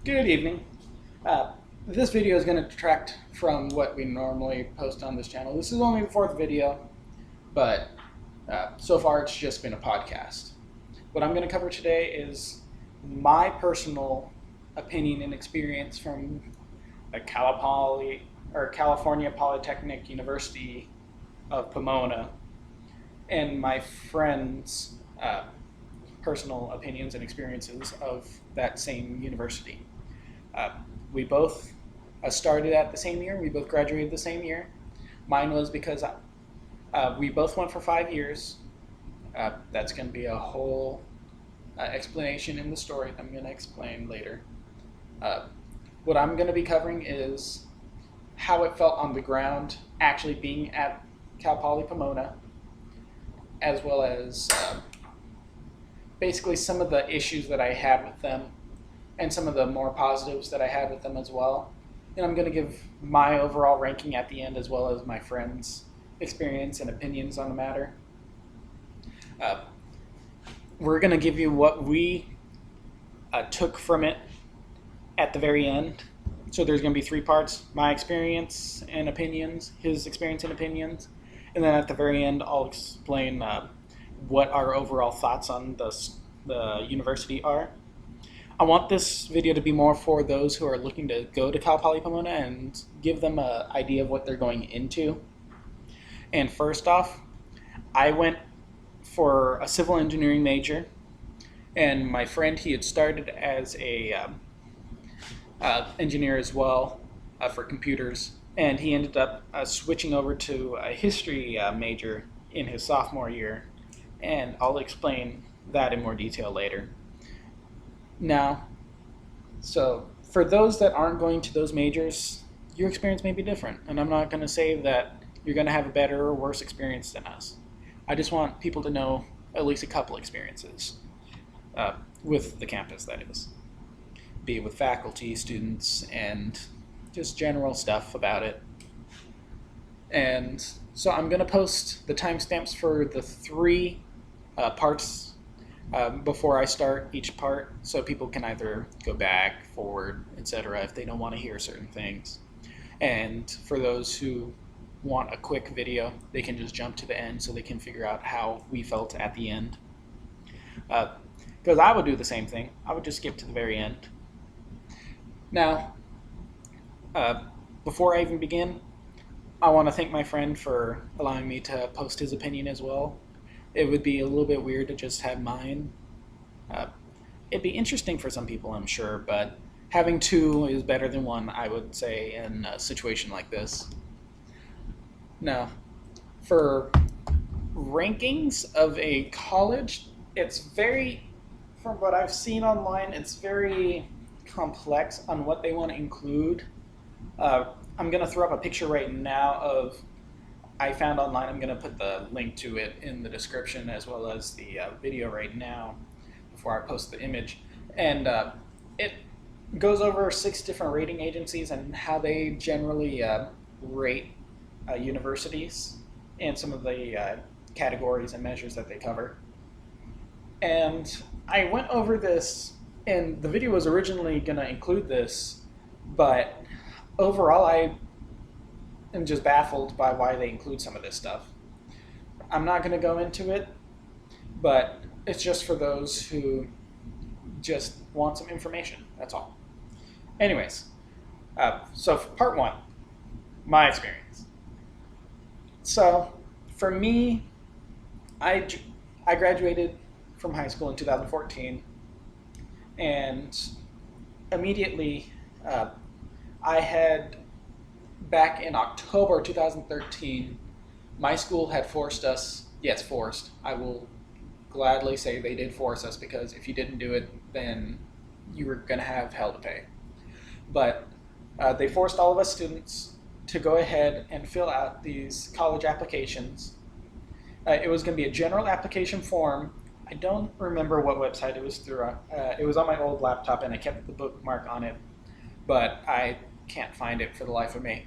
Good evening. This video is going to detract from what we normally post on this channel. This is only the fourth video, but so far it's just been a podcast. What I'm going to cover today is my personal opinion and experience from the California Polytechnic University of Pomona, and my friends' personal opinions and experiences of that same university. We both started at the same year. We both graduated the same year. Mine was because we both went for 5 years. That's going to be a whole explanation in the story I'm going to explain later. What I'm going to be covering is how it felt on the ground actually being at Cal Poly Pomona, as well as basically some of the issues that I had with them and some of the more positives that I had with them as well. And I'm going to give my overall ranking at the end, as well as my friends' experience and opinions on the matter. We're going to give you what we took from it at the very end. So there's going to be three parts: my experience and opinions, his experience and opinions, and then at the very end I'll explain what our overall thoughts on the university are. I want this video to be more for those who are looking to go to Cal Poly Pomona and give them an idea of what they're going into. And first off, I went for a civil engineering major, and my friend, he had started as a engineer as well for computers, and he ended up switching over to a history major in his sophomore year, and I'll explain that in more detail later. Now, so for those that aren't going to those majors, your experience may be different, and I'm not going to say that you're going to have a better or worse experience than us. I just want people to know at least a couple experiences with the campus, that is, be it with faculty, students, and just general stuff about it. And so I'm going to post the timestamps for the three parts before I start each part, so people can either go back, forward, etc. if they don't want to hear certain things. And for those who want a quick video, they can just jump to the end so they can figure out how we felt at the end. Because I would do the same thing. I would just skip to the very end. Now, before I even begin, I want to thank my friend for allowing me to post his opinion as well. It would be a little bit weird to just have mine. It'd be interesting for some people, I'm sure, but having two is better than one, I would say, in a situation like this. Now, for rankings of a college, it's very, from what I've seen online, it's very complex on what they want to include. I'm going to throw up a picture right now of I found online. I'm going to put the link to it in the description, as well as the video right now before I post the image. And it goes over 6 different rating agencies and how they generally rate universities and some of the categories and measures that they cover. And I went over this, and the video was originally going to include this, but overall I am just baffled by why they include some of this stuff. I'm not going to go into it, but it's just for those who just want some information, that's all. Anyways, so for part 1, my experience. So for me, I graduated from high school in 2014, and immediately I had, back in October 2013, my school had forced us, yes, forced, I will gladly say they did force us, because if you didn't do it, then you were going to have hell to pay. But they forced all of us students to go ahead and fill out these college applications. It was going to be a general application form. I don't remember what website it was through. It was on my old laptop, and I kept the bookmark on it, but I can't find it for the life of me.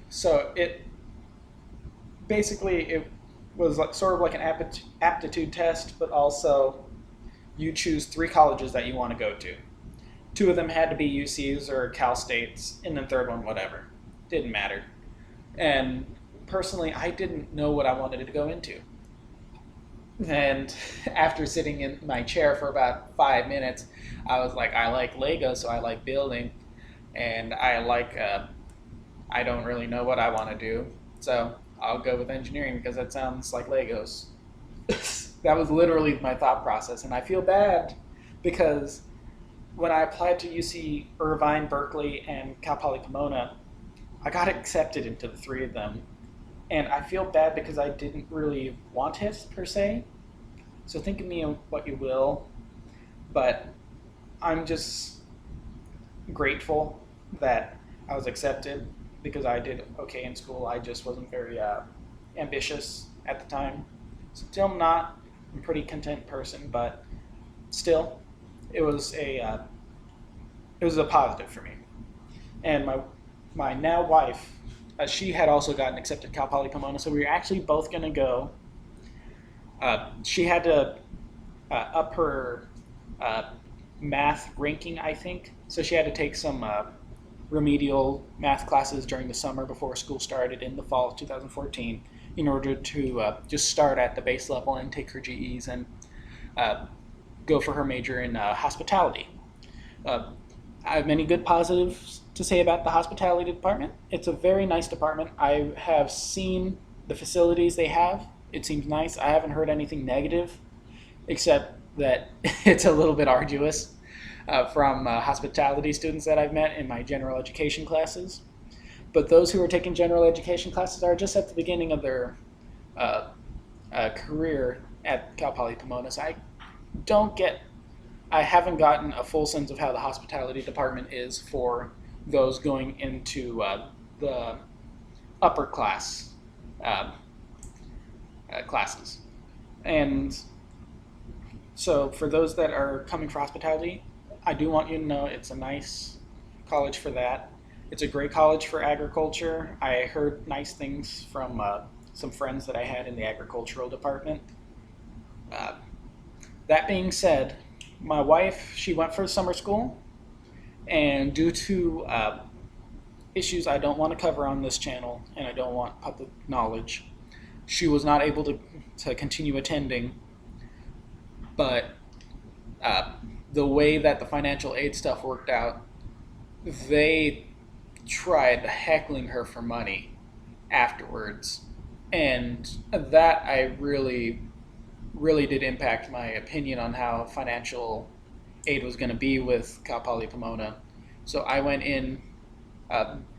So it was like sort of like an aptitude test, but also you choose 3 colleges that you want to go to. Two of them had to be UCs or Cal States, and the third one, whatever. Didn't matter. And personally, I didn't know what I wanted to go into. And after sitting in my chair for about 5 minutes, I was like, I like Lego, so I like building, and I don't really know what I want to do, so I'll go with engineering because that sounds like Legos. That was literally my thought process, and I feel bad because when I applied to UC Irvine, Berkeley, and Cal Poly Pomona, I got accepted into the three of them, and I feel bad because I didn't really want it per se. So think of me what you will, but I'm just grateful that I was accepted because I did okay in school. I just wasn't very ambitious at the time. Still not. I'm a pretty content person, but still, it was a positive for me. And my now wife, she had also gotten accepted to Cal Poly Pomona, so we were actually both going to go. She had to up her math ranking, I think, so she had to take some remedial math classes during the summer before school started in the fall of 2014 in order to just start at the base level and take her GEs and go for her major in hospitality. I have many good positives to say about the hospitality department. It's a very nice department. I have seen the facilities they have. It seems nice. I haven't heard anything negative, except that it's a little bit arduous from hospitality students that I've met in my general education classes. But those who are taking general education classes are just at the beginning of their career at Cal Poly Pomona. So I haven't gotten a full sense of how the hospitality department is for those going into the upper class classes. And so for those that are coming for hospitality, I do want you to know it's a nice college for that. It's a great college for agriculture. I heard nice things from some friends that I had in the agricultural department. That being said, my wife, she went for summer school, and due to issues I don't want to cover on this channel, and I don't want public knowledge, she was not able to continue attending. But the way that the financial aid stuff worked out, they tried heckling her for money afterwards, and that I really did impact my opinion on how financial aid was going to be with Cal Poly Pomona. So I went in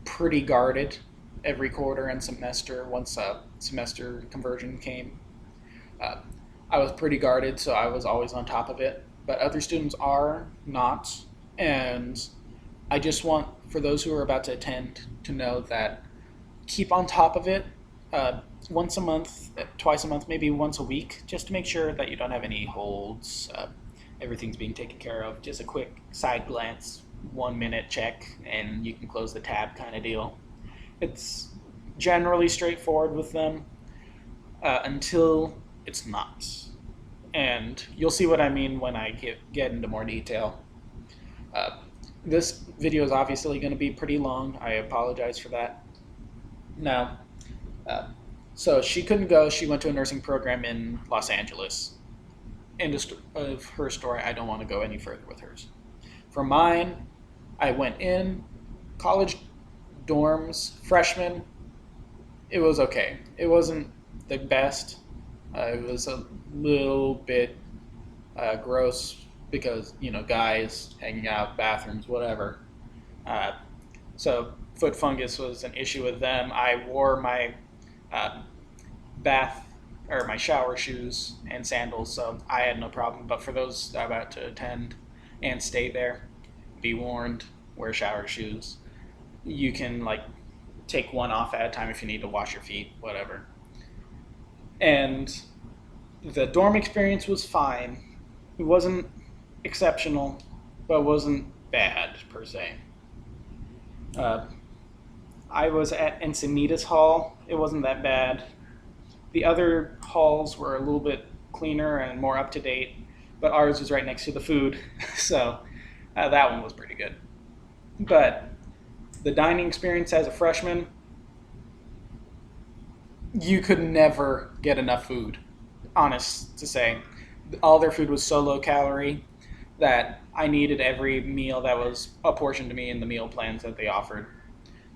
pretty guarded every quarter and semester. Once semester conversion came, I was pretty guarded, so I was always on top of it. But other students are not, and I just want, for those who are about to attend, to know that keep on top of it once a month, twice a month, maybe once a week, just to make sure that you don't have any holds, everything's being taken care of. Just a quick side glance, 1 minute check, and you can close the tab kind of deal. It's generally straightforward with them until it's not. And you'll see what I mean when I get into more detail. This video is obviously going to be pretty long. I apologize for that. Now, so she couldn't go. She went to a nursing program in Los Angeles. End of her story. I don't want to go any further with hers. For mine, I went in, college dorms, freshman. It was okay. It wasn't the best. It was a little bit gross because, guys hanging out, bathrooms, whatever. So foot fungus was an issue with them. I wore my my shower shoes and sandals, so I had no problem. But for those about to attend and stay there, be warned, wear shower shoes. You can take one off at a time if you need to wash your feet, whatever. And the dorm experience was fine. It wasn't exceptional, but it wasn't bad per se. I was at Encinitas Hall. It wasn't that bad. The other halls were a little bit cleaner and more up to date, but ours was right next to the food, so That one was pretty good. But the dining experience as a freshman, you could never get enough food. Honest to say, all their food was so low calorie that I needed every meal that was apportioned to me in the meal plans that they offered.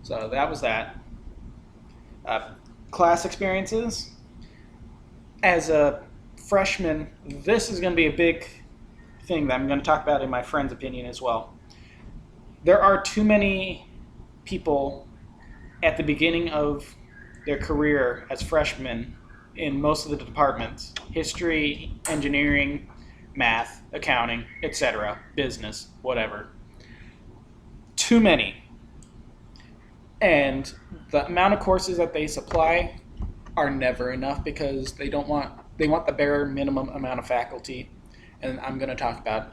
So that was that. Uh, Class experiences. As a freshman, this is going to be a big thing that I'm going to talk about in my friend's opinion as well. There are too many people at the beginning of their career as freshmen in most of the departments: history, engineering, math, accounting, etc., business, whatever. Too many. And the amount of courses that they supply are never enough because they want the bare minimum amount of faculty, and I'm going to talk about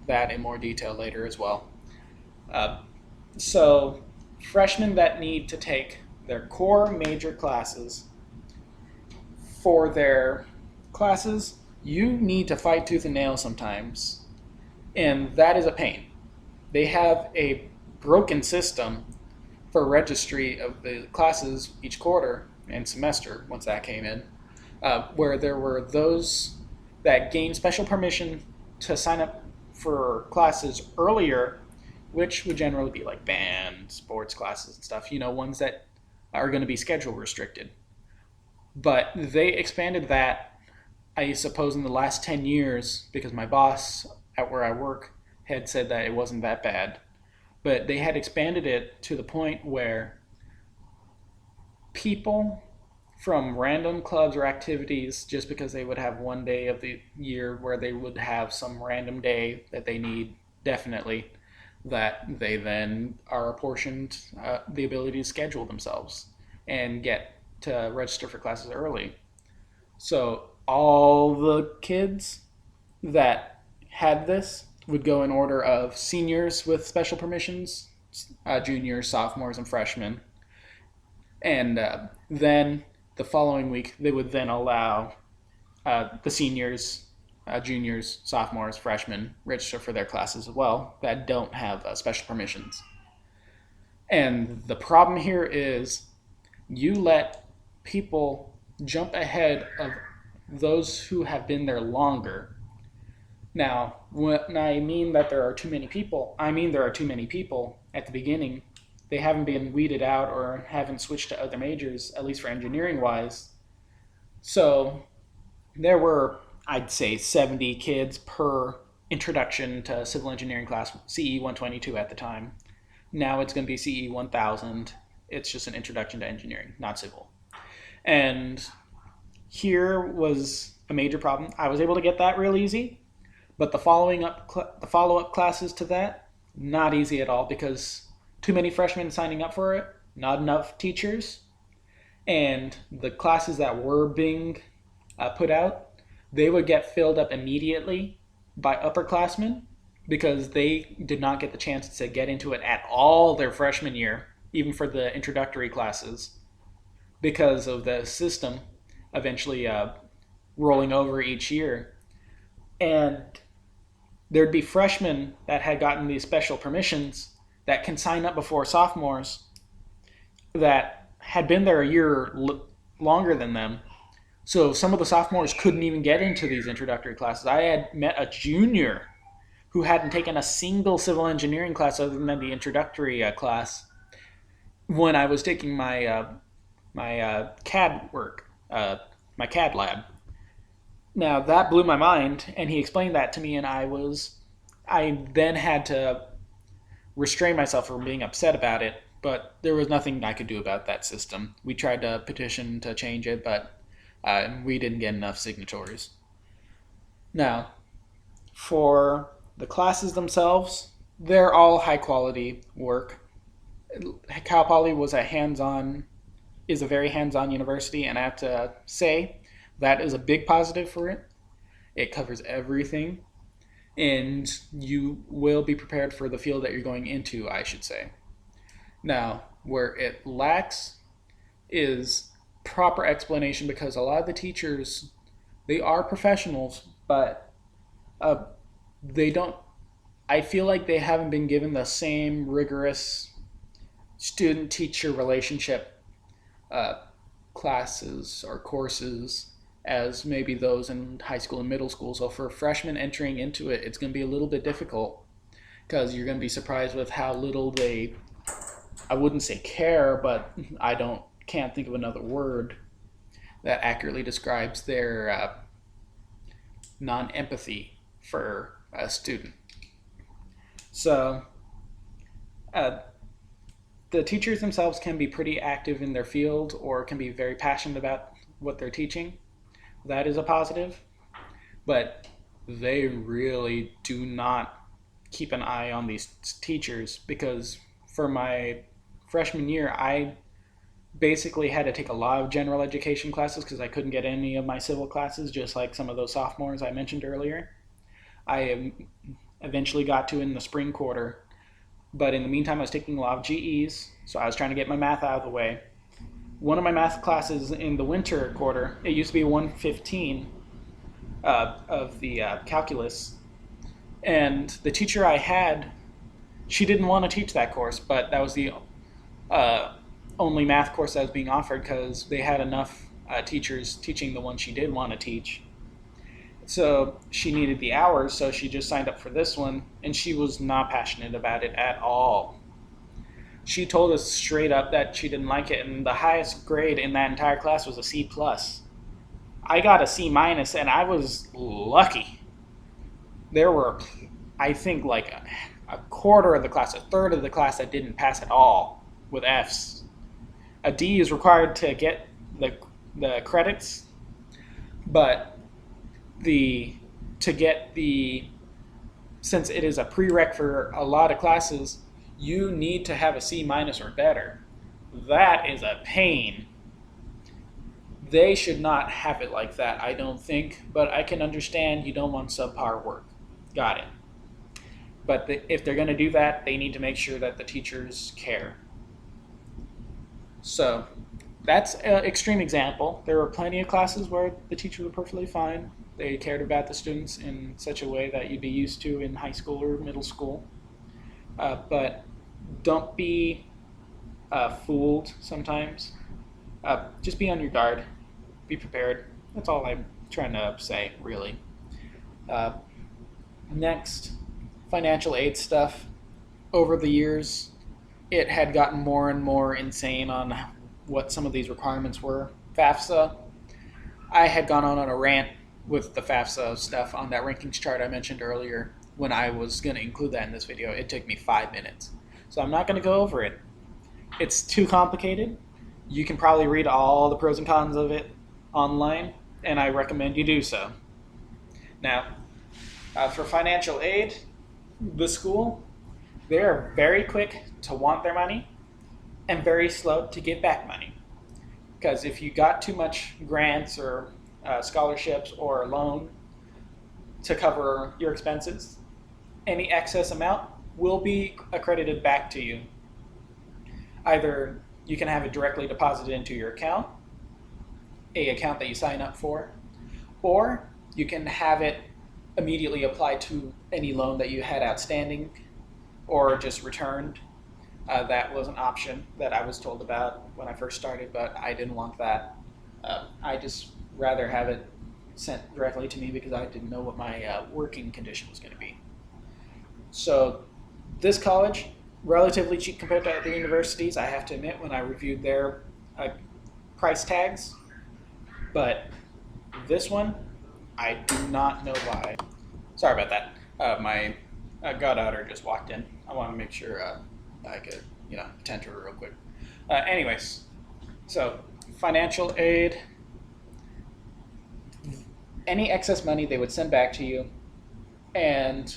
that in more detail later as well. Uh, so freshmen that need to take their core major classes, for their classes, you need to fight tooth and nail sometimes, and that is a pain. They have a broken system for registry of the classes each quarter and semester once that came in, where there were those that gained special permission to sign up for classes earlier, which would generally be like band, sports classes and stuff, ones that are going to be schedule restricted. But they expanded that, I suppose, in the last 10 years because my boss at where I work had said that it wasn't that bad. But they had expanded it to the point where people from random clubs or activities, just because they would have one day of the year where they would have some random day that they need, definitely, that they then are apportioned the ability to schedule themselves and get to register for classes early. So all the kids that had this would go in order of seniors with special permissions, juniors, sophomores, and freshmen. And then the following week, they would then allow the seniors, juniors, sophomores, freshmen register for their classes as well that don't have special permissions. And the problem here is you let people jump ahead of those who have been there longer. Now, when I mean that there are too many people, I mean there are too many people at the beginning. They haven't been weeded out or haven't switched to other majors, at least for engineering wise. So there were, I'd say, 70 kids per introduction to civil engineering class, CE 122 at the time. Now it's going to be CE 1000. It's just an introduction to engineering, not civil. And here was a major problem. I was able to get that real easy, but the follow-up classes to that, not easy at all because too many freshmen signing up for it, not enough teachers, and the classes that were being put out, they would get filled up immediately by upperclassmen because they did not get the chance to get into it at all their freshman year, even for the introductory classes, because of the system eventually rolling over each year. And there'd be freshmen that had gotten these special permissions that can sign up before sophomores that had been there a year longer than them. So some of the sophomores couldn't even get into these introductory classes. I had met a junior who hadn't taken a single civil engineering class other than the introductory class when I was taking my CAD work, my CAD lab. Now that blew my mind, and he explained that to me, and I then had to restrain myself from being upset about it, but there was nothing I could do about that system. We tried to petition to change it, but we didn't get enough signatories. Now, for the classes themselves, they're all high quality work. Cal Poly is a very hands-on university, and I have to say that is a big positive for it. It covers everything, and you will be prepared for the field that you're going into, I should say. Now, where it lacks is proper explanation because a lot of the teachers, they are professionals, but they don't I feel like they haven't been given the same rigorous student-teacher relationship uh, classes or courses as maybe those in high school and middle school. So for freshmen entering into it, it's going to be a little bit difficult because you're going to be surprised with how little they, I wouldn't say care, but can't think of another word that accurately describes their non-empathy for a student. So uh, the teachers themselves can be pretty active in their field or can be very passionate about what they're teaching. That is a positive, but they really do not keep an eye on these teachers, because for my freshman year, I basically had to take a lot of general education classes because I couldn't get any of my civil classes, just like some of those sophomores I mentioned earlier. I eventually got to in the spring quarter, but in the meantime, I was taking a lot of GEs, so I was trying to get my math out of the way. One of my math classes in the winter quarter, it used to be 115 of the calculus, and the teacher I had, she didn't want to teach that course, but that was the only math course that was being offered because they had enough teachers teaching the one she did want to teach. So she needed the hours, so she just signed up for this one, and she was not passionate about it at all. She told us straight up that she didn't like it, and the highest grade in that entire class was a C+. I got a C-, and I was lucky. There were, I think, like a quarter of the class, a third of the class that didn't pass at all with Fs. A D is required to get the credits, but since it is a prereq for a lot of classes, you need to have a C- or better. That is a pain. They should not have it like that, I don't think, but I can understand you don't want subpar work. Got it. But if they're going to do that, they need to make sure that the teachers care. So that's an extreme example. There were plenty of classes where the teachers were perfectly fine. They cared about the students in such a way that you'd be used to in high school or middle school. But don't be fooled sometimes. Just be on your guard. Be prepared. That's all I'm trying to say, really. Next, financial aid stuff. Over the years, it had gotten more and more insane on what some of these requirements were. FAFSA, I had gone on a rant with the FAFSA stuff on that rankings chart I mentioned earlier when I was going to include that in this video. It took me 5 minutes. So I'm not going to go over it. It's too complicated. You can probably read all the pros and cons of it online, and I recommend you do so. Now, for financial aid, the school, they're very quick to want their money and very slow to give back money. Because if you got too much grants or scholarships or a loan to cover your expenses, any excess amount will be accredited back to you. Either you can have it directly deposited into your account, an account that you sign up for, or you can have it immediately applied to any loan that you had outstanding or just returned. That was an option that I was told about when I first started, but I didn't want that. I just rather have it sent directly to me because I didn't know what my working condition was going to be. So this college, relatively cheap compared to other universities, I have to admit, when I reviewed their price tags. But this one, I do not know why. Sorry about that. My goddaughter just walked in. I want to make sure I could, attend to her real quick. Anyways, so financial aid, any excess money they would send back to you, and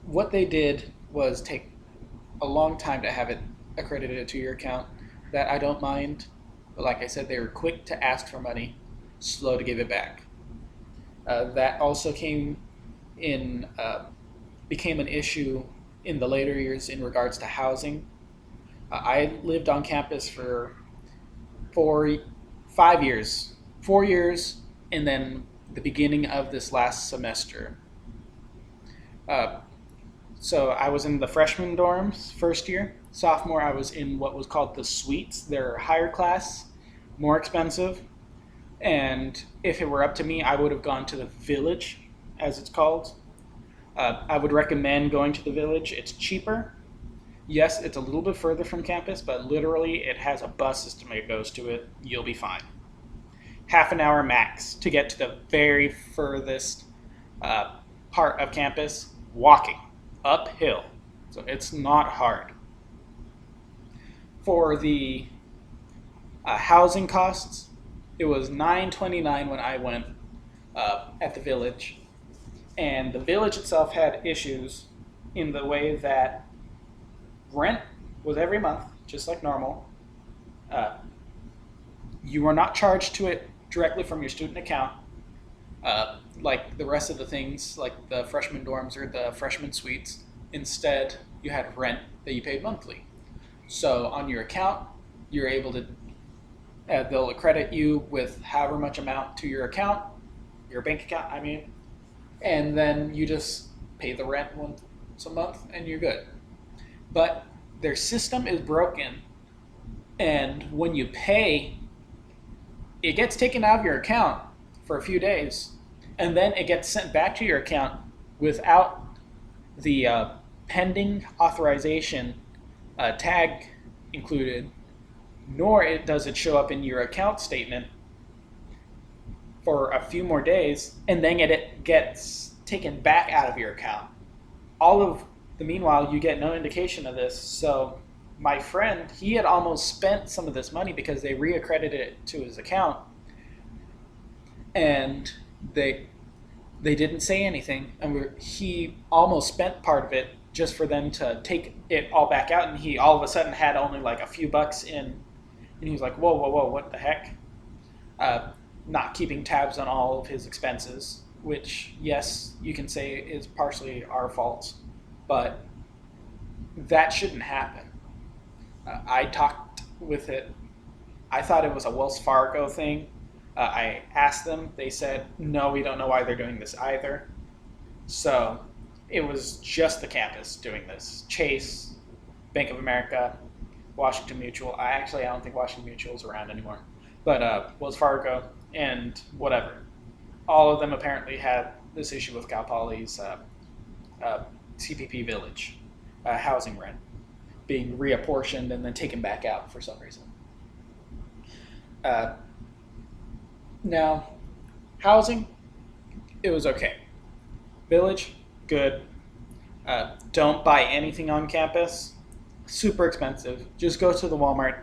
what they did was take a long time to have it accredited to your account. That I don't mind, but like I said, they were quick to ask for money, slow to give it back. That also became an issue in the later years in regards to housing. I lived on campus for 5 years, 4 years, and then the beginning of this last semester. So I was in the freshman dorms first year. Sophomore, I was in what was called the suites. They're higher class, more expensive. And if it were up to me, I would have gone to the village, as it's called. I would recommend going to the village. It's cheaper. Yes, it's a little bit further from campus, but literally it has a bus system that goes to it. You'll be fine. Half an hour max to get to the very furthest part of campus, walking uphill. So it's not hard. For the housing costs, it was $9.29 when I went at the village. And the village itself had issues in the way that rent was every month, just like normal. You were not charged to it directly from your student account, like the rest of the things, like the freshman dorms or the freshman suites. Instead, you had rent that you paid monthly. So on your account, you're able to, they'll credit you with however much amount to your account, your bank account, I mean, and then you just pay the rent once a month and you're good. But their system is broken, and when you pay, it gets taken out of your account for a few days, and then it gets sent back to your account without the pending authorization tag included, nor does it show up in your account statement for a few more days, and then it gets taken back out of your account. All of the meanwhile, you get no indication of this. So my friend, he had almost spent some of this money because they reaccredited it to his account, and they didn't say anything, and he almost spent part of it just for them to take it all back out, and he all of a sudden had only like a few bucks in, and he was like, whoa, what the heck? Not keeping tabs on all of his expenses, which, yes, you can say is partially our fault, but that shouldn't happen. I talked with it. I thought it was a Wells Fargo thing. I asked them. They said, no, we don't know why they're doing this either. So it was just the campus doing this. Chase, Bank of America, Washington Mutual. I don't think Washington Mutual is around anymore. But Wells Fargo and whatever. All of them apparently had this issue with Cal Poly's CPP Village housing rent being reapportioned and then taken back out for some reason. Now, housing, it was okay. Village, good. Don't buy anything on campus. Super expensive. Just go to the Walmart.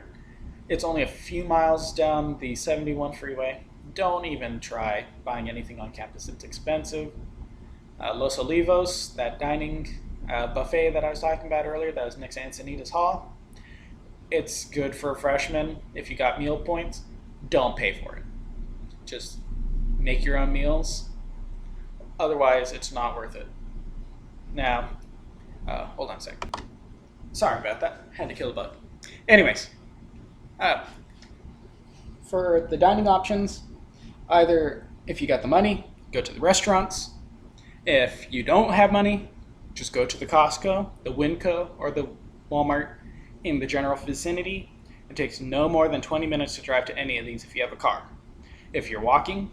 It's only a few miles down the 71 freeway. Don't even try buying anything on campus. It's expensive. Los Olivos, that dining buffet that I was talking about earlier, that was next to Encinitas Hall. It's good for freshmen. If you got meal points, don't pay for it. Just make your own meals. Otherwise, it's not worth it. Now, hold on a second. Sorry about that. Had to kill a bug. Anyways, for the dining options, either if you got the money, go to the restaurants. If you don't have money, just go to the Costco, the Winco, or the Walmart in the general vicinity. It takes no more than 20 minutes to drive to any of these if you have a car. If you're walking,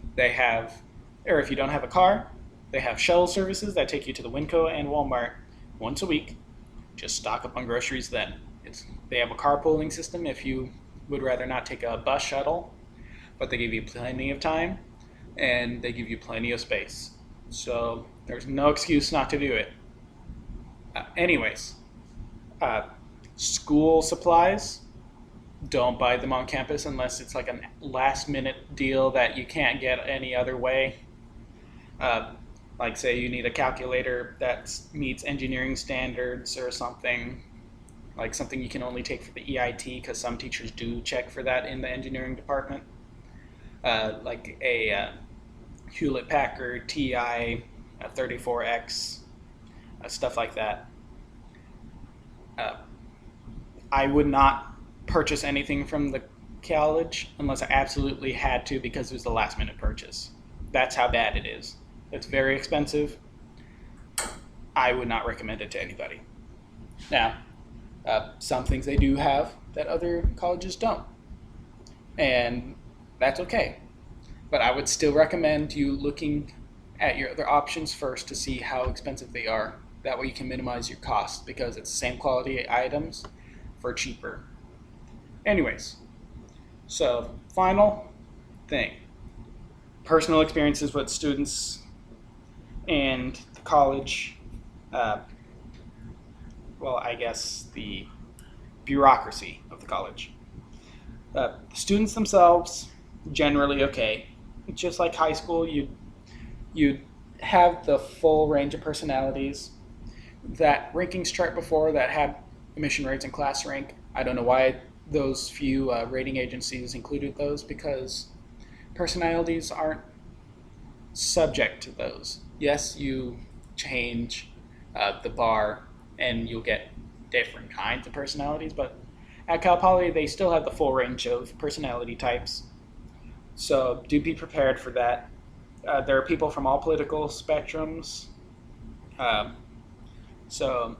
or if you don't have a car, they have shuttle services that take you to the Winco and Walmart once a week. Just stock up on groceries then. They have a carpooling system if you would rather not take a bus shuttle, but they give you plenty of time and they give you plenty of space. So there's no excuse not to do it. Anyways, school supplies, don't buy them on campus unless it's like a last minute deal that you can't get any other way. Like say you need a calculator that meets engineering standards or something, like something you can only take for the EIT because some teachers do check for that in the engineering department. Like a Hewlett-Packard TI, a 34X, stuff like that. I would not purchase anything from the college unless I absolutely had to because it was the last minute purchase. That's how bad it is. It's very expensive. I would not recommend it to anybody. Now, some things they do have that other colleges don't, and that's okay. But I would still recommend you looking at your other options first to see how expensive they are. That way you can minimize your costs because it's the same quality items for cheaper. Anyways, so final thing, personal experiences with students and the college, uh, well, I guess the bureaucracy of the college. Students themselves, generally okay. Just like high school, you have the full range of personalities. That rankings chart before that had admission rates and class rank, I don't know why those few rating agencies included those, because personalities aren't subject to those. Yes, you change the bar and you'll get different kinds of personalities, but at Cal Poly they still have the full range of personality types. So do be prepared for that. There are people from all political spectrums. Um, so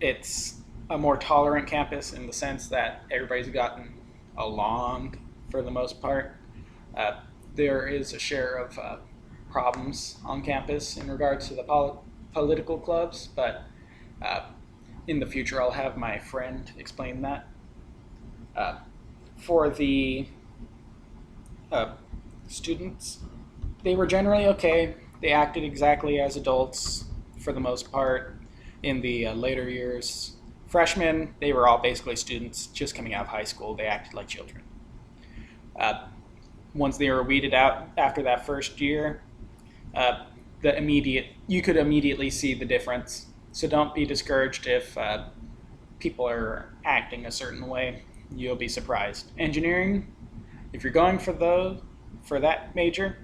it's a more tolerant campus in the sense that everybody's gotten along for the most part. Uh, there is a share of problems on campus in regards to the political clubs, but uh, in the future I'll have my friend explain that. Uh, for the uh, students, they were generally okay. They acted exactly as adults for the most part. In the later years, freshmen, they were all basically students just coming out of high school. They acted like children. Uh, Once they were weeded out after that first year, you could immediately see the difference. So don't be discouraged if people are acting a certain way. You'll be surprised. Engineering, if you're going for that major,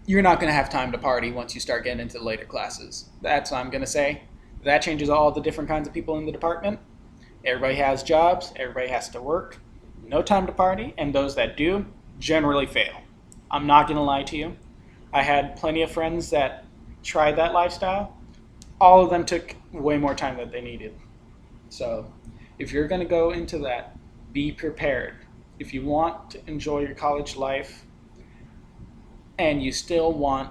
you're not going to have time to party once you start getting into the later classes. That's what I'm going to say. That changes all the different kinds of people in the department. Everybody has jobs, everybody has to work, no time to party, and those that do generally fail. I'm not going to lie to you. I had plenty of friends that tried that lifestyle. All of them took way more time than they needed. So if you're going to go into that, be prepared. If you want to enjoy your college life and you still want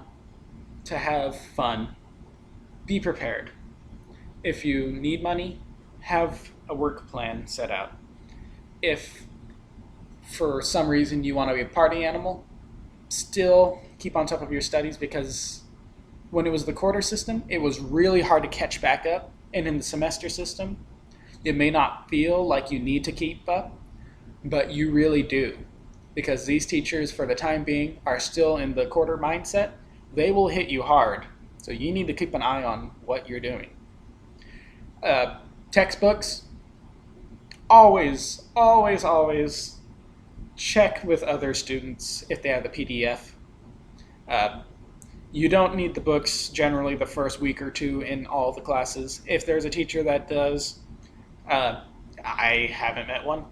to have fun, be prepared. If you need money, have a work plan set out. If for some reason you want to be a party animal, still keep on top of your studies, because when it was the quarter system, it was really hard to catch back up. And in the semester system, it may not feel like you need to keep up, but you really do. Because these teachers, for the time being, are still in the quarter mindset. They will hit you hard. So you need to keep an eye on what you're doing. Textbooks, always check with other students if they have the PDF. You don't need the books generally the first week or two in all the classes. If there's a teacher that does, I haven't met one.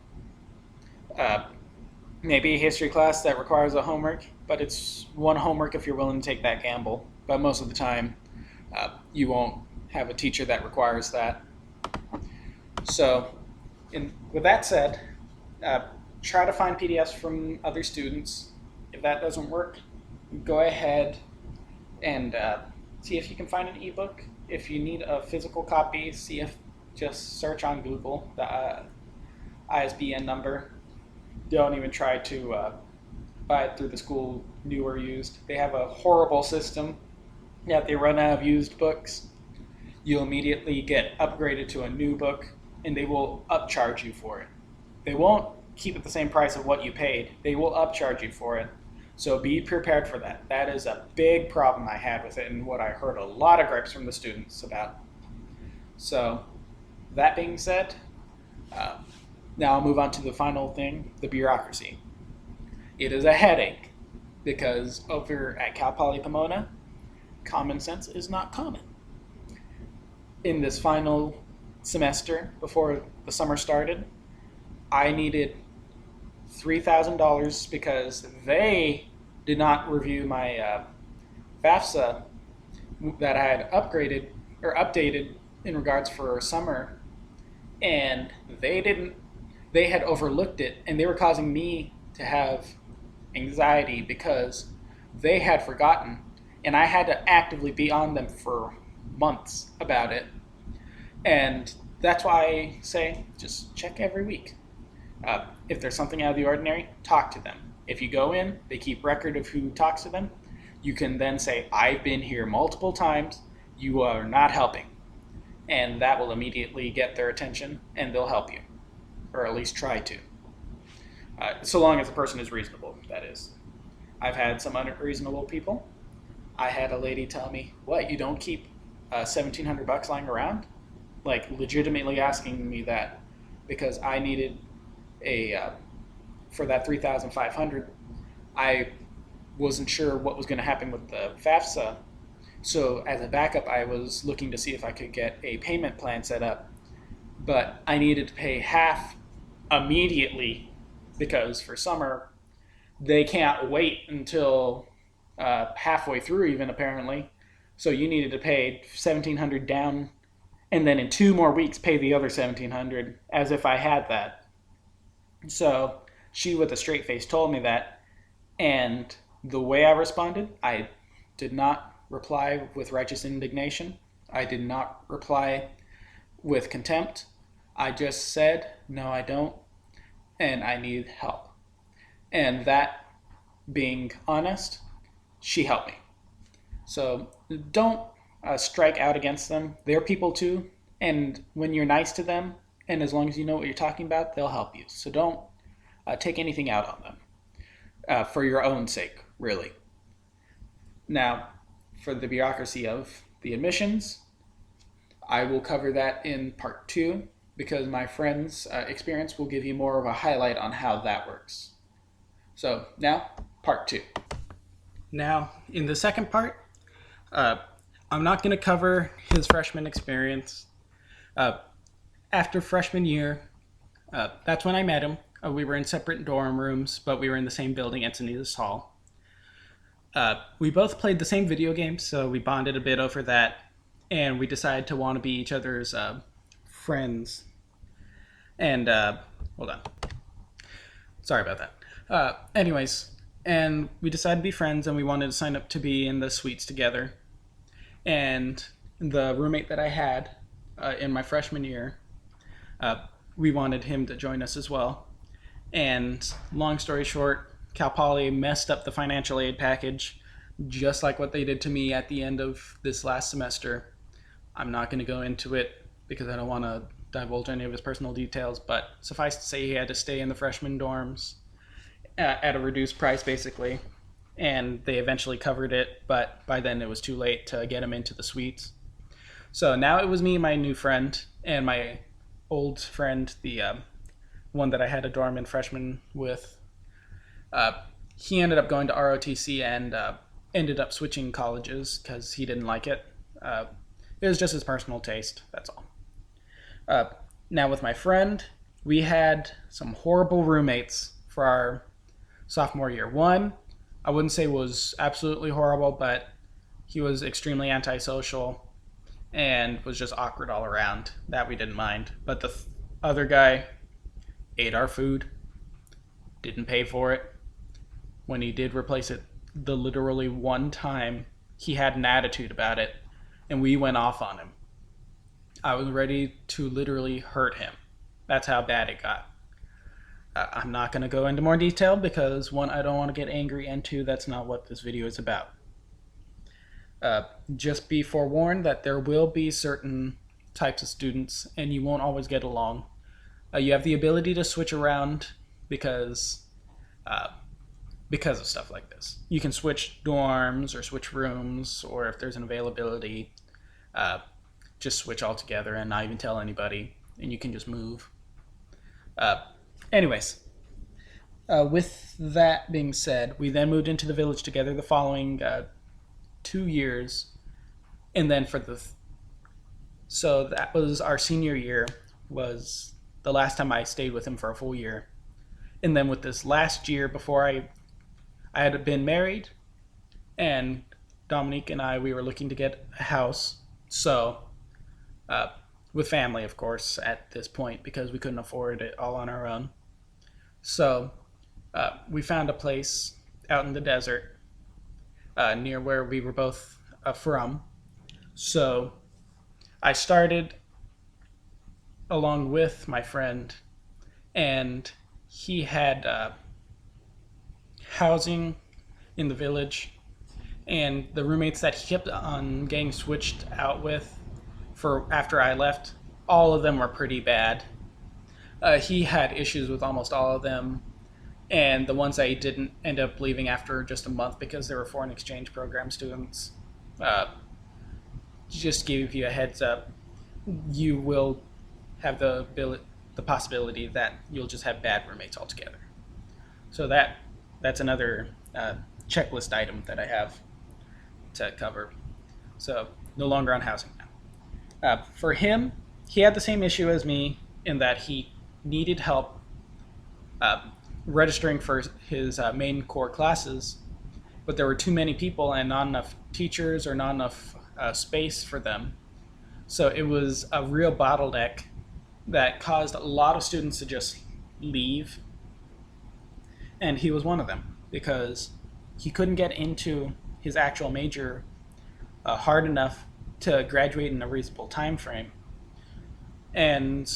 Maybe a history class that requires a homework, but it's one homework if you're willing to take that gamble. But most of the time, you won't have a teacher that requires that. So, with that said, try to find PDFs from other students. If that doesn't work, go ahead and see if you can find an ebook. If you need a physical copy, just search on Google the ISBN number. Don't even try to buy it through the school, new or used. They have a horrible system that they run out of used books. You'll immediately get upgraded to a new book, and they will upcharge you for it. They won't keep it the same price of what you paid. They will upcharge you for it. So be prepared for that. That is a big problem I had with it, and what I heard a lot of gripes from the students about. So that being said, now I'll move on to the final thing, the bureaucracy. It is a headache because over at Cal Poly Pomona, common sense is not common. In this final semester before the summer started, I needed $3,000 because they did not review my FAFSA that I had upgraded or updated in regards for summer, and they didn't. They had overlooked it, and they were causing me to have anxiety because they had forgotten, and I had to actively be on them for months about it. And that's why I say just check every week. If there's something out of the ordinary, talk to them. If you go in, they keep record of who talks to them. You can then say, I've been here multiple times, you are not helping. And that will immediately get their attention and they'll help you, or at least try to. So long as the person is reasonable, that is. I've had some unreasonable people. I had a lady tell me, what, you don't keep $1,700 lying around? Like, legitimately asking me that because I needed for that 3,500, I wasn't sure what was going to happen with the FAFSA. So as a backup, I was looking to see if I could get a payment plan set up, but I needed to pay half immediately because for summer, they can't wait until halfway through even apparently. So you needed to pay 1,700 down and then in 2 more weeks pay the other 1,700 as if I had that. So she with a straight face told me that, and the way I responded, I did not reply with righteous indignation. I did not reply with contempt. I just said, no, I don't, and I need help. And that being honest, she helped me. So don't strike out against them. They're people too, and when you're nice to them, and as long as you know what you're talking about, they'll help you. So don't take anything out on them for your own sake, really. Now, for the bureaucracy of the admissions, I will cover that in part 2 because my friend's experience will give you more of a highlight on how that works. So now, part 2. Now, in the second part, I'm not going to cover his freshman experience. After freshman year, that's when I met him. We were in separate dorm rooms, but we were in the same building, Encinitas Hall. We both played the same video games, so we bonded a bit over that, and we decided to want to be each other's friends. And, hold on. Sorry about that. Anyways, and we decided to be friends, and we wanted to sign up to be in the suites together. And the roommate that I had in my freshman year, we wanted him to join us as well. And long story short, Cal Poly messed up the financial aid package, just like what they did to me at the end of this last semester. I'm not going to go into it because I don't want to divulge any of his personal details, but suffice to say he had to stay in the freshman dorms at a reduced price, basically. And they eventually covered it, but by then it was too late to get him into the suites. So now it was me and my new friend, and my old friend, the one that I had a dorm in freshman with. He ended up going to ROTC and ended up switching colleges because he didn't like it. It was just his personal taste, that's all. Now with my friend, we had some horrible roommates for our sophomore year. One, I wouldn't say was absolutely horrible, but he was extremely antisocial and was just awkward all around. That we didn't mind. But the other guy ate our food, didn't pay for it. When he did replace it, the literally one time, he had an attitude about it, and we went off on him. I was ready to literally hurt him. That's how bad it got. I'm not going to go into more detail because, one, I don't want to get angry, and two, that's not what this video is about. Just be forewarned that there will be certain types of students, and you won't always get along. You have the ability to switch around because of stuff like this. You can switch dorms or switch rooms, or if there's an availability, just switch altogether and not even tell anybody, and you can just move. Anyways, with that being said, we then moved into the village together the following 2 years, and then so that was our senior year, was the last time I stayed with him for a full year. And then with this last year before I had been married and Dominique and I, we were looking to get a house. So, uh, with family, of course, at this point, because we couldn't afford it all on our own. So, we found a place out in the desert near where we were both from. So, I started along with my friend, and he had housing in the village, and the roommates that he kept on getting switched out with for after I left, all of them were pretty bad. He had issues with almost all of them, and the ones that he didn't end up leaving after just a month because they were foreign exchange program students. Uh, just give you a heads up, you will have the possibility that you'll just have bad roommates altogether. So that's another checklist item that I have to cover. So no longer on housing now. For him, he had the same issue as me in that he needed help uh, registering for his main core classes, but there were too many people and not enough teachers or not enough space for them. So it was a real bottleneck that caused a lot of students to just leave, and he was one of them because he couldn't get into his actual major hard enough to graduate in a reasonable time frame. And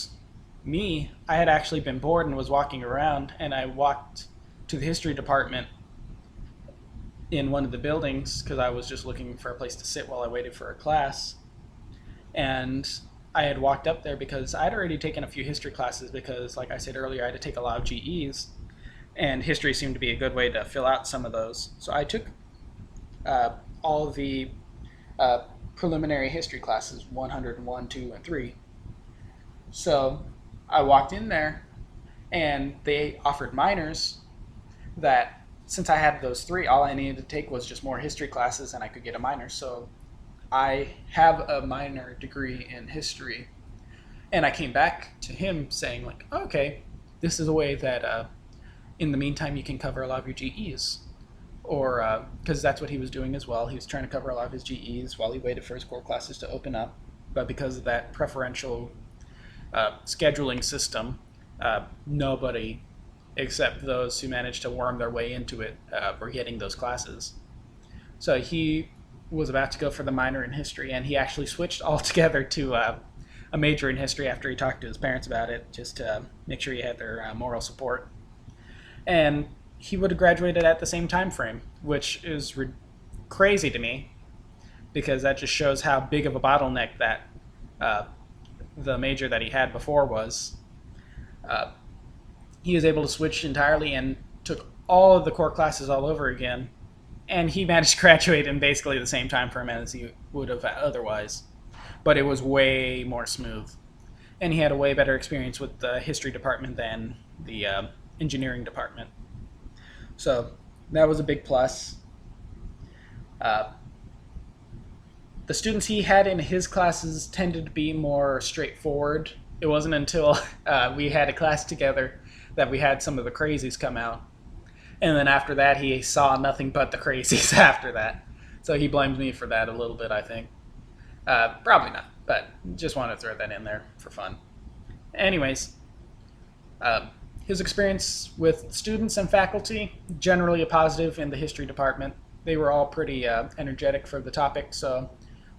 me, I had actually been bored and was walking around, and I walked to the history department in one of the buildings because I was just looking for a place to sit while I waited for a class. And I had walked up there because I'd already taken a few history classes because, like I said earlier, I had to take a lot of GEs, and history seemed to be a good way to fill out some of those. So I took all the preliminary history classes, 101, 2, and 3. So I walked in there, and they offered minors that since I had those 3, all I needed to take was just more history classes, and I could get a minor. So I have a minor degree in history, and I came back to him saying, like, oh, okay, this is a way that in the meantime you can cover a lot of your GEs. Or, because that's what he was doing as well. He was trying to cover a lot of his GEs while he waited for his core classes to open up. But because of that preferential scheduling system, nobody except those who managed to worm their way into it were getting those classes. So he was about to go for the minor in history, and he actually switched altogether to a major in history after he talked to his parents about it, just to make sure he had their moral support. And he would have graduated at the same time frame, which is crazy to me, because that just shows how big of a bottleneck that the major that he had before was. He was able to switch entirely and took all of the core classes all over again, and he managed to graduate in basically the same time frame as he would have otherwise. But it was way more smooth, and he had a way better experience with the history department than the engineering department. So that was a big plus. The students he had in his classes tended to be more straightforward. It wasn't until we had a class together that we had some of the crazies come out. And then after that, he saw nothing but the crazies after that. So he blames me for that a little bit, I think. Probably not, but just wanted to throw that in there for fun. Anyways, his experience with students and faculty, generally a positive in the history department. They were all pretty energetic for the topic, so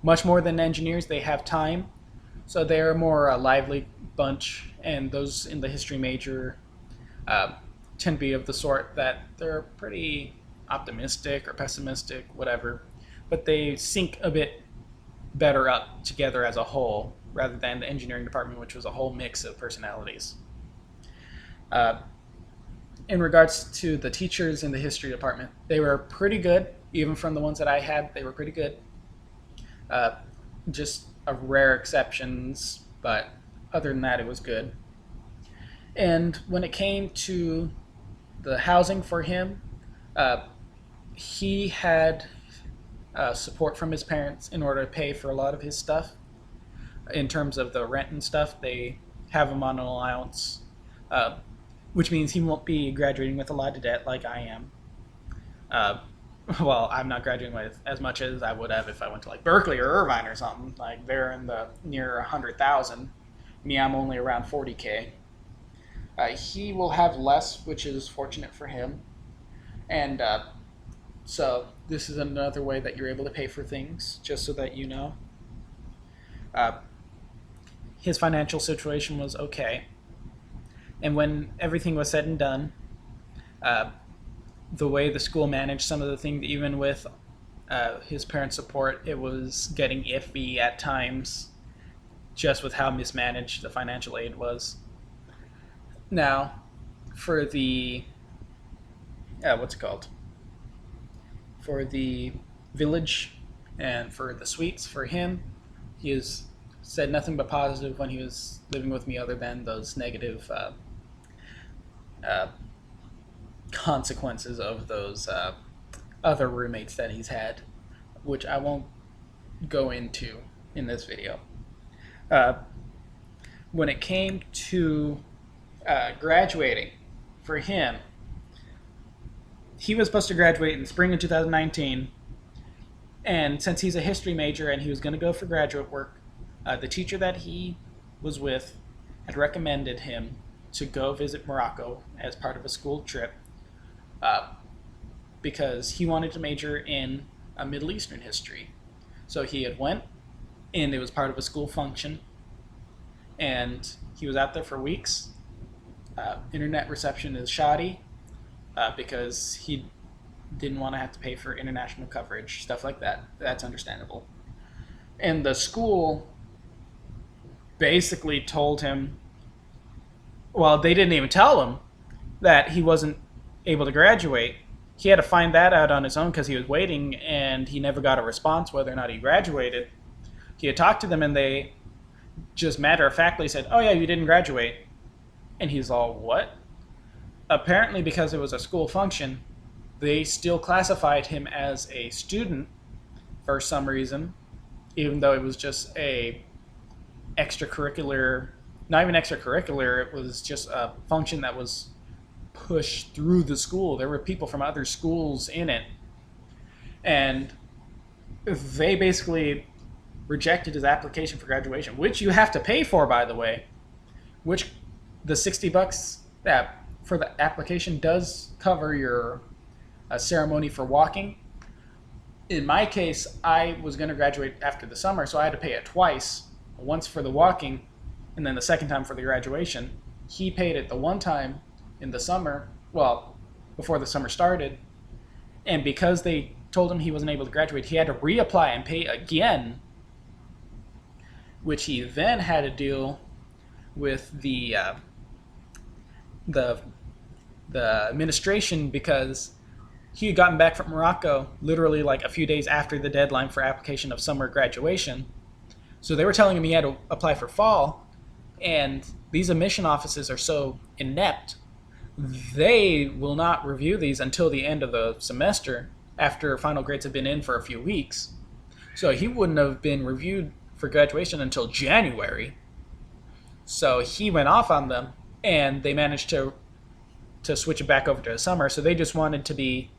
much more than engineers, they have time. So they're a more lively bunch, and those in the history major tend to be of the sort that they're pretty optimistic or pessimistic, whatever, but they sync a bit better up together as a whole, rather than the engineering department, which was a whole mix of personalities. In regards to the teachers in the history department, they were pretty good. Even from the ones that I had, they were pretty good. Just rare exceptions, but other than that, it was good. And when it came to the housing for him, he had support from his parents in order to pay for a lot of his stuff. In terms of the rent and stuff, they have him on an allowance, which means he won't be graduating with a lot of debt like I am. well, I'm not graduating with as much as I would have if I went to like Berkeley or Irvine or something. Like they're in the near 100,000. Me, I'm only around 40K. He will have less, which is fortunate for him. And so this is another way that you're able to pay for things, just so that you know. Uh, his financial situation was okay. And when everything was said and done, uh, the way the school managed some of the things, even with his parents' support, it was getting iffy at times, just with how mismanaged the financial aid was. Now, for the what's it called? For the village and for the suites, for him, he has said nothing but positive when he was living with me, other than those negative uh, consequences of those other roommates that he's had, which I won't go into in this video. Uh, when it came to graduating, for him, he was supposed to graduate in spring of 2019, and since he's a history major and he was going to go for graduate work, the teacher that he was with had recommended him to go visit Morocco as part of a school trip, uh, because he wanted to major in Middle Eastern history. So he had went, and it was part of a school function, and he was out there for weeks. Internet reception is shoddy, because he didn't want to have to pay for international coverage, stuff like that. That's understandable. And the school basically told him, well, they didn't even tell him that he wasn't able to graduate. He had to find that out on his own because he was waiting, and he never got a response whether or not he graduated. He had talked to them, and they just matter-of-factly said, oh yeah, you didn't graduate. And he's all, what? Apparently, because it was a school function, they still classified him as a student for some reason, even though it was just a extracurricular, not even extracurricular, it was just a function that was pushed through the school. There were people from other schools in it, and they basically rejected his application for graduation, which you have to pay for, by the way, which the $60 that for the application does cover your ceremony for walking. In my case, I was going to graduate after the summer, so I had to pay it twice, once for the walking and then the second time for the graduation. He paid it the one time in the summer, well, before the summer started, and because they told him he wasn't able to graduate, he had to reapply and pay again, which he then had to deal with the administration, because he had gotten back from Morocco literally like a few days after the deadline for application of summer graduation. So they were telling him he had to apply for fall, and these admission offices are so inept, they will not review these until the end of the semester, after final grades have been in for a few weeks. So he wouldn't have been reviewed for graduation until January. So he went off on them, and they managed to switch it back over to the summer. So they just wanted to be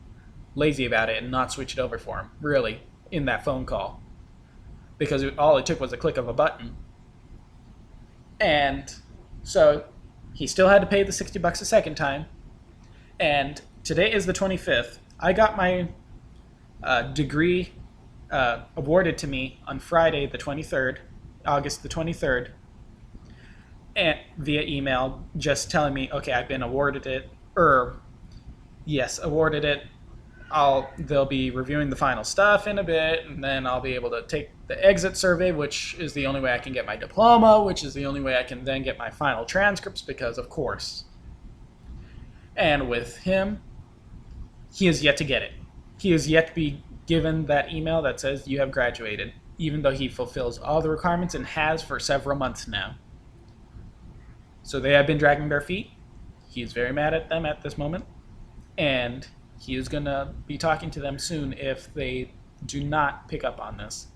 lazy about it and not switch it over for him, really, in that phone call, because all it took was a click of a button. And so he still had to pay the $60 a second time. And today is the 25th. I got my degree awarded to me on Friday the 23rd, August the 23rd, and via email, just telling me, okay, I've been awarded it, awarded it. They'll be reviewing the final stuff in a bit, and then I'll be able to take the exit survey, which is the only way I can get my diploma, which is the only way I can then get my final transcripts, because of course. And with him, he has yet to get it. He has yet to be given that email that says you have graduated, even though he fulfills all the requirements and has for several months now. So they have been dragging their feet. He's very mad at them at this moment, and he is going to be talking to them soon if they do not pick up on this.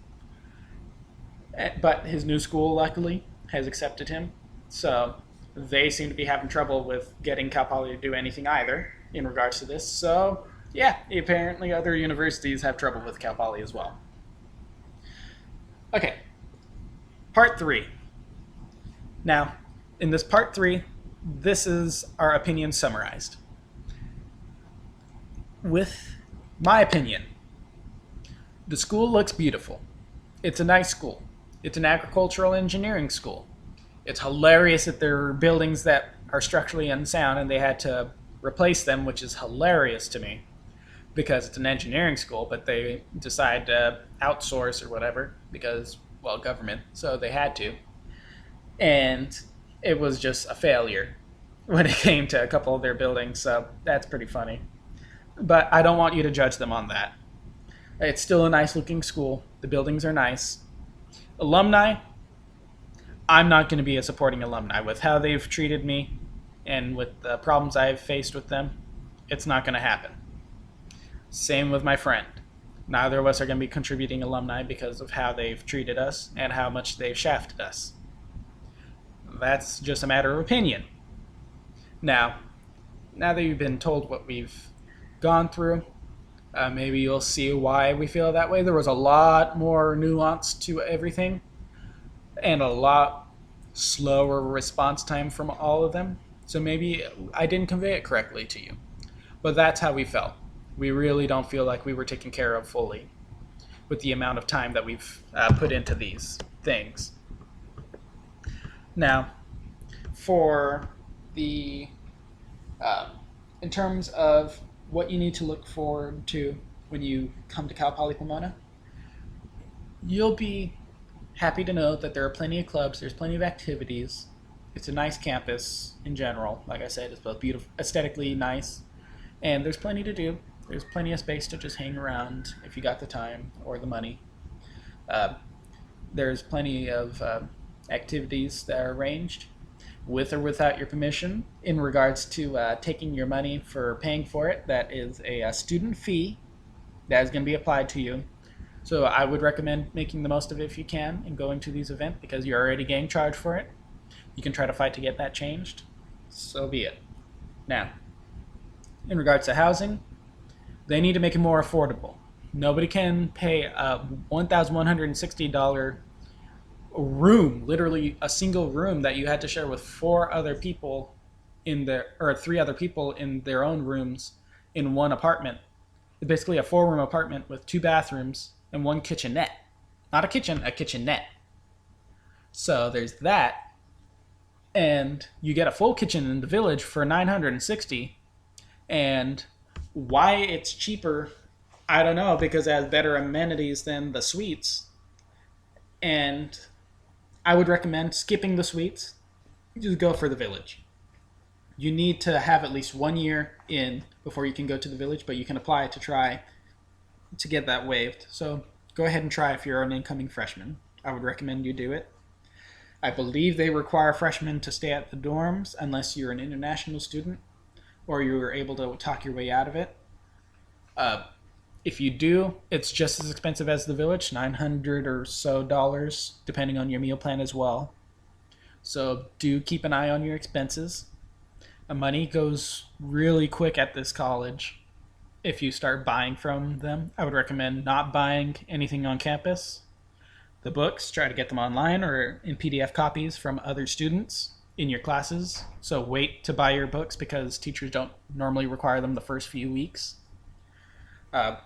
But his new school, luckily, has accepted him, so they seem to be having trouble with getting Cal Poly to do anything either in regards to this. So Yeah, apparently other universities have trouble with Cal Poly as well. Okay, part three. Now, in this part three, this is our opinion summarized. With my opinion, the school looks beautiful. It's a nice school. It's an agricultural engineering school. It's hilarious that there are buildings that are structurally unsound and they had to replace them, which is hilarious to me because it's an engineering school, but they decide to outsource or whatever because, well, government, so they had to. And it was just a failure when it came to a couple of their buildings, so that's pretty funny. But I don't want you to judge them on that. It's still a nice looking school. The buildings are nice. Alumni, I'm not going to be a supporting alumni with how they've treated me and with the problems I've faced with them. It's not going to happen. Same with my friend. Neither of us are going to be contributing alumni because of how they've treated us and how much they've shafted us. That's just a matter of opinion. Now that you've been told what we've gone through, maybe you'll see why we feel that way. There was a lot more nuance to everything and a lot slower response time from all of them. So maybe I didn't convey it correctly to you. But that's how we felt. We really don't feel like we were taken care of fully with the amount of time that we've put into these things. Now, for the in terms of what you need to look forward to when you come to Cal Poly Pomona, you'll be happy to know that there are plenty of clubs, there's plenty of activities. It's a nice campus in general. Like I said, it's both beautiful, aesthetically nice, and there's plenty to do. There's plenty of space to just hang around if you got the time or the money. There's plenty of activities that are arranged with or without your permission in regards to taking your money for paying for it. That is a student fee that is going to be applied to you. So I would recommend making the most of it if you can and going to these events because you're already getting charged for it. You can try to fight to get that changed. So be it. Now, in regards to housing, they need to make it more affordable. Nobody can pay a $1,160 room, literally a single room that you had to share with three other people in their own rooms in one apartment. It's basically a 4-room apartment with 2 bathrooms and 1 kitchenette. Not a kitchen, a kitchenette. So there's that. And you get a full kitchen in the village for $960. And why it's cheaper, I don't know, because it has better amenities than the suites. And I would recommend skipping the suites. Just go for the village. You need to have at least 1 year in before you can go to the village, but you can apply to try to get that waived. So go ahead and try if you're an incoming freshman. I would recommend you do it. I believe they require freshmen to stay at the dorms unless you're an international student or you're able to talk your way out of it. If you do, it's just as expensive as the village, $900 or so, depending on your meal plan as well. So do keep an eye on your expenses. Money goes really quick at this college. If you start buying from them, I would recommend not buying anything on campus. The books, try to get them online or in PDF copies from other students in your classes. So wait to buy your books because teachers don't normally require them the first few weeks. And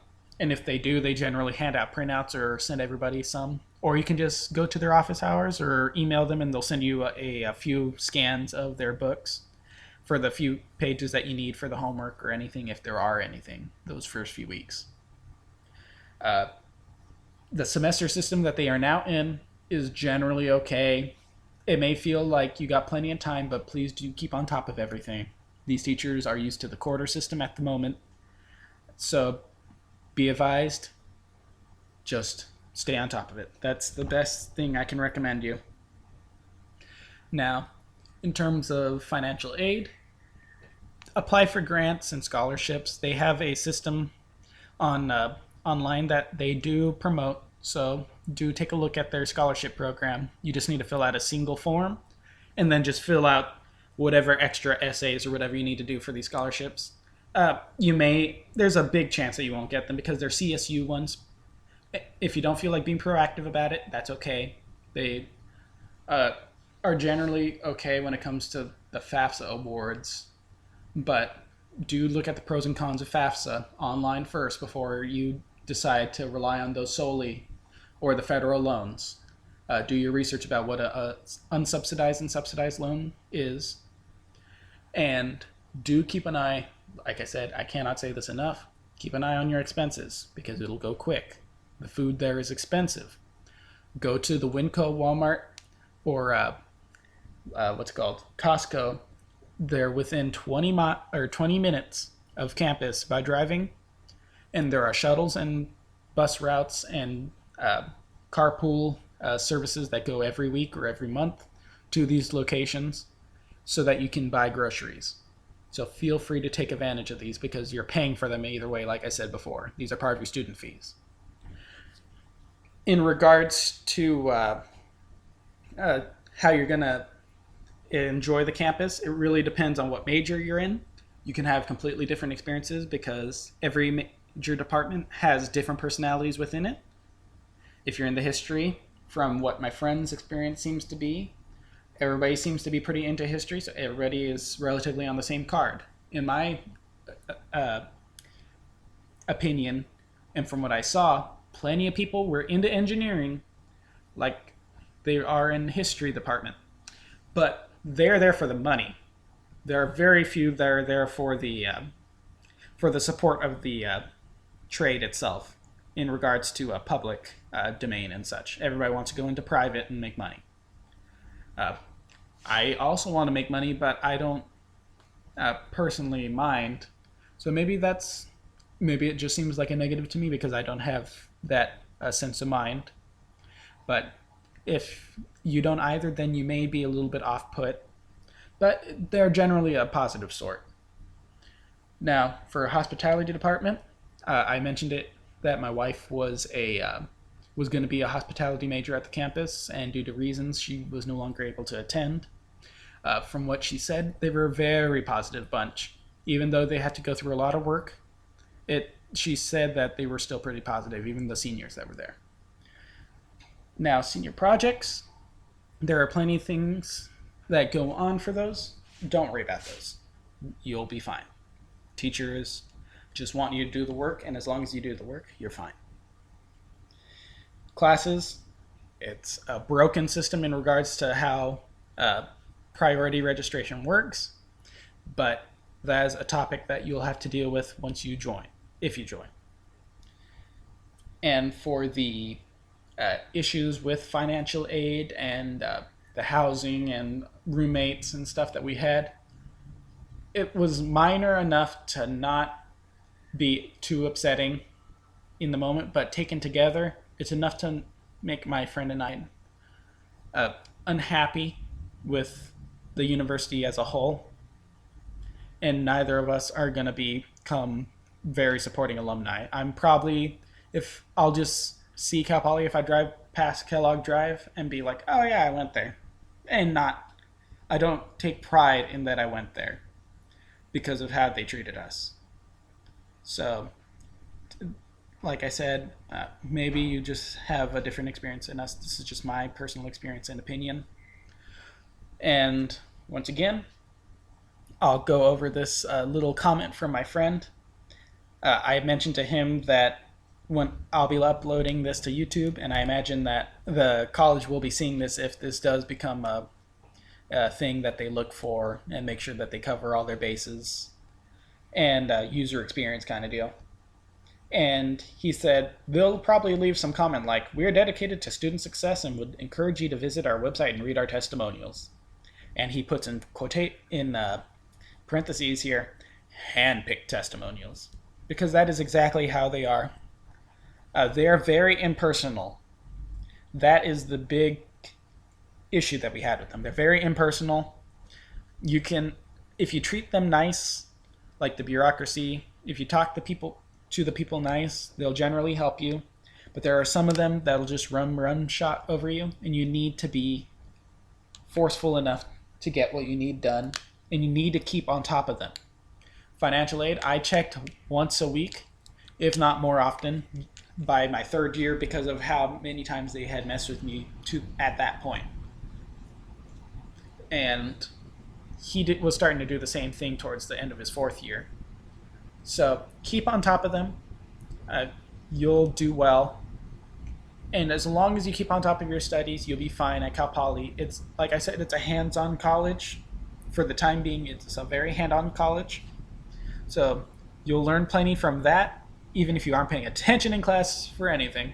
if they do, they generally hand out printouts or send everybody some. Or you can just go to their office hours or email them and they'll send you a few scans of their books for the few pages that you need for the homework or anything, if there are anything, those first few weeks. The semester system that they are now in is generally okay. It may feel like you got plenty of time, but please do keep on top of everything. These teachers are used to the quarter system at the moment. So be advised, just stay on top of it. That's the best thing I can recommend you. Now, in terms of financial aid, apply for grants and scholarships. They have a system online that they do promote, so do take a look at their scholarship program. You just need to fill out a single form and then just fill out whatever extra essays or whatever you need to do for these scholarships. There's a big chance that you won't get them because they're CSU ones. If you don't feel like being proactive about it, that's okay. They uh, are generally okay when it comes to the FAFSA awards, but do look at the pros and cons of FAFSA online first before you decide to rely on those solely or the federal loans. Do your research about what a unsubsidized and subsidized loan is, and do keep an eye. Like I said, I cannot say this enough. Keep an eye on your expenses because it'll go quick. The food there is expensive. Go to the Winco, Walmart, or what's it called, Costco. They're within 20 minutes of campus by driving, and there are shuttles and bus routes and carpool services that go every week or every month to these locations so that you can buy groceries. So feel free to take advantage of these because you're paying for them either way, like I said before. These are part of your student fees. In regards to how you're going to enjoy the campus, it really depends on what major you're in. You can have completely different experiences because every major department has different personalities within it. If you're in the history, from what my friend's experience seems to be, everybody seems to be pretty into history, so everybody is relatively on the same card. In my opinion, and from what I saw, plenty of people were into engineering like they are in the history department. But they're there for the money. There are very few that are there for the support of the trade itself in regards to a public domain and such. Everybody wants to go into private and make money. I also want to make money, but I don't personally mind. So maybe it just seems like a negative to me because I don't have that sense of mind. But if you don't either, then you may be a little bit off-put. But they're generally a positive sort. Now, for a hospitality department, I mentioned it that my wife was going to be a hospitality major at the campus, and due to reasons, she was no longer able to attend. From what she said, they were a very positive bunch. Even though they had to go through a lot of work, she said that they were still pretty positive, even the seniors that were there. Now, senior projects, there are plenty of things that go on for those. Don't worry about those. You'll be fine. Teachers just want you to do the work, and as long as you do the work, you're fine. Classes, it's a broken system in regards to how priority registration works, but that is a topic that you'll have to deal with once you join, if you join. And for the issues with financial aid and the housing and roommates and stuff that we had, it was minor enough to not be too upsetting in the moment, but taken together, it's enough to make my friend and I unhappy with the university as a whole, and neither of us are going to become very supporting alumni. I'll just see Cal Poly if I drive past Kellogg Drive and be like, oh yeah, I went there. And I don't take pride in that I went there because of how they treated us. So, like I said, maybe you just have a different experience than us. This is just my personal experience and opinion. And once again, I'll go over this little comment from my friend. I mentioned to him that when I'll be uploading this to YouTube, and I imagine that the college will be seeing this if this does become a thing that they look for and make sure that they cover all their bases and user experience kind of deal. And he said, they'll probably leave some comment like, we're dedicated to student success and would encourage you to visit our website and read our testimonials. And he puts in parentheses here, hand-picked testimonials, because that is exactly how they are. They are very impersonal. That is the big issue that we had with them. They're very impersonal. If you treat them nice, like the bureaucracy, if you talk to the people nice, they'll generally help you. But there are some of them that'll just run shot over you, and you need to be forceful enough to get what you need done, and you need to keep on top of them. financial aid, I checked once a week, if not more often, by my third year because of how many times they had messed with me at that point. And was starting to do the same thing towards the end of his fourth year. So keep on top of them. Uh, you'll do well. And as long as you keep on top of your studies, you'll be fine at Cal Poly. It's, like I said, it's a hands-on college. For the time being, it's a very hand-on college. So you'll learn plenty from that, even if you aren't paying attention in class for anything.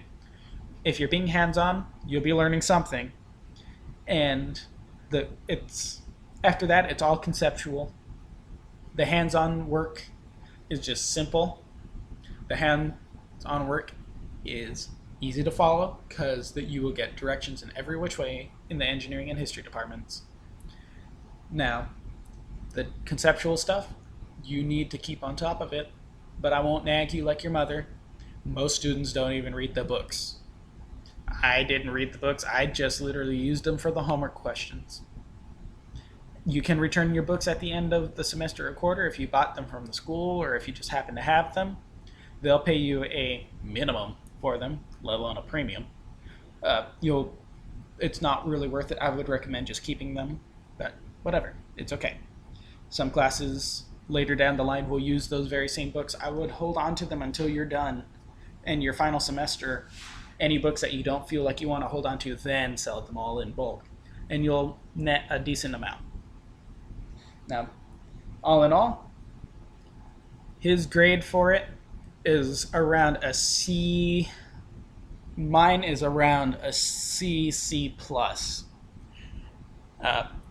If you're being hands-on, you'll be learning something. And after that, it's all conceptual. The hands-on work is just simple. The hands-on work is easy to follow because you will get directions in every which way in the engineering and history departments. Now, the conceptual stuff, you need to keep on top of it, but I won't nag you like your mother. Most students don't even read the books. I didn't read the books. I just literally used them for the homework questions. You can return your books at the end of the semester or quarter if you bought them from the school or if you just happen to have them. They'll pay you a minimum for them, let alone a premium. It's not really worth it. I would recommend just keeping them, but whatever, it's okay. Some classes later down the line will use those very same books. I would hold on to them until you're done and your final semester. Any books that you don't feel like you want to hold on to, then sell them all in bulk, and you'll net a decent amount. Now, all in all, his grade for it is around a C. Mine is around a C, C plus.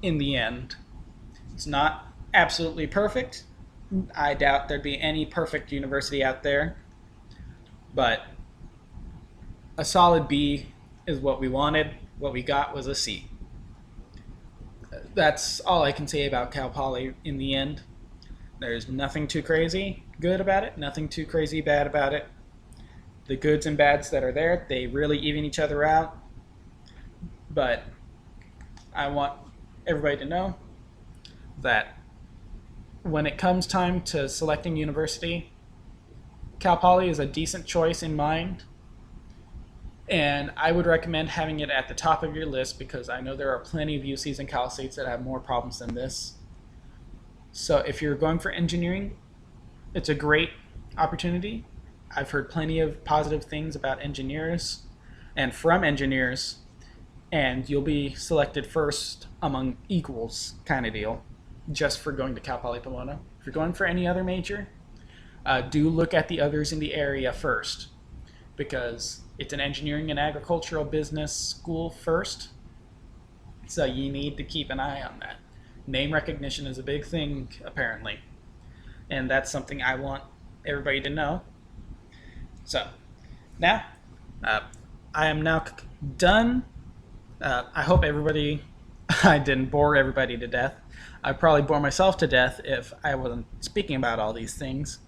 In the end, it's not absolutely perfect. I doubt there'd be any perfect university out there, but a solid B is what we wanted. What we got was a C. That's all I can say about Cal Poly in the end. There's nothing too crazy good about it, nothing too crazy bad about it. The goods and bads that are there, they really even each other out. But I want everybody to know that when it comes time to selecting university, Cal Poly is a decent choice in mind. And I would recommend having it at the top of your list because I know there are plenty of UCs and Cal States that have more problems than this. So if you're going for engineering, it's a great opportunity. I've heard plenty of positive things about engineers and from engineers, and you'll be selected first among equals kind of deal just for going to Cal Poly Pomona. If you're going for any other major, do look at the others in the area first because it's an engineering and agricultural business school first, so you need to keep an eye on that. Name recognition is a big thing, apparently, and that's something I want everybody to know. So, now, I am now done. I hope I didn't bore everybody to death. I'd probably bore myself to death if I wasn't speaking about all these things.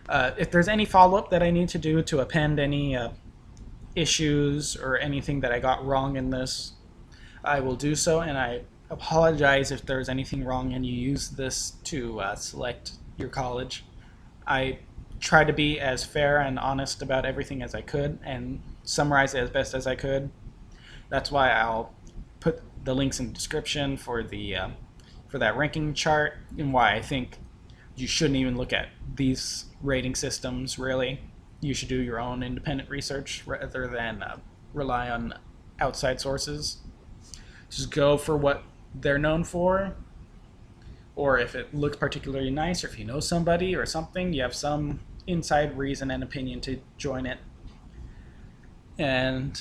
If there's any follow-up that I need to do to append any issues or anything that I got wrong in this, I will do so, and I apologize if there's anything wrong and you use this to select your college. I try to be as fair and honest about everything as I could and summarize it as best as I could. That's why I'll put the links in the description for that ranking chart and why I think you shouldn't even look at these rating systems, really. You should do your own independent research rather than rely on outside sources. Just go for what they're known for, or if it looks particularly nice, or if you know somebody or something, you have some inside reason and opinion to join it. And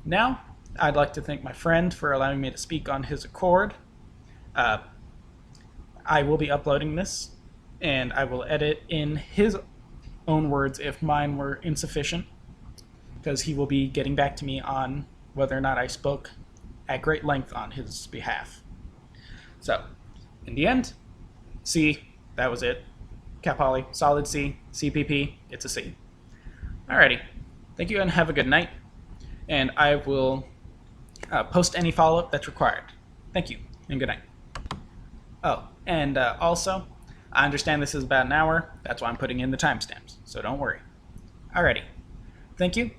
now, I'd like to thank my friend for allowing me to speak on his accord. I will be uploading this, and I will edit in his own words if mine were insufficient, because he will be getting back to me on whether or not I spoke at great length on his behalf. So, in the end, C, that was it. Cal Poly, solid C, CPP, it's a C. Alrighty, thank you and have a good night, and I will post any follow-up that's required. Thank you, and good night. Oh, and also, I understand this is about an hour. That's why I'm putting in the timestamps, so don't worry. Alrighty. Thank you.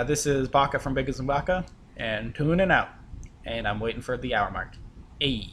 This is Baka from Biggles and Baka, and tuning out. And I'm waiting for the hour mark. Ayy.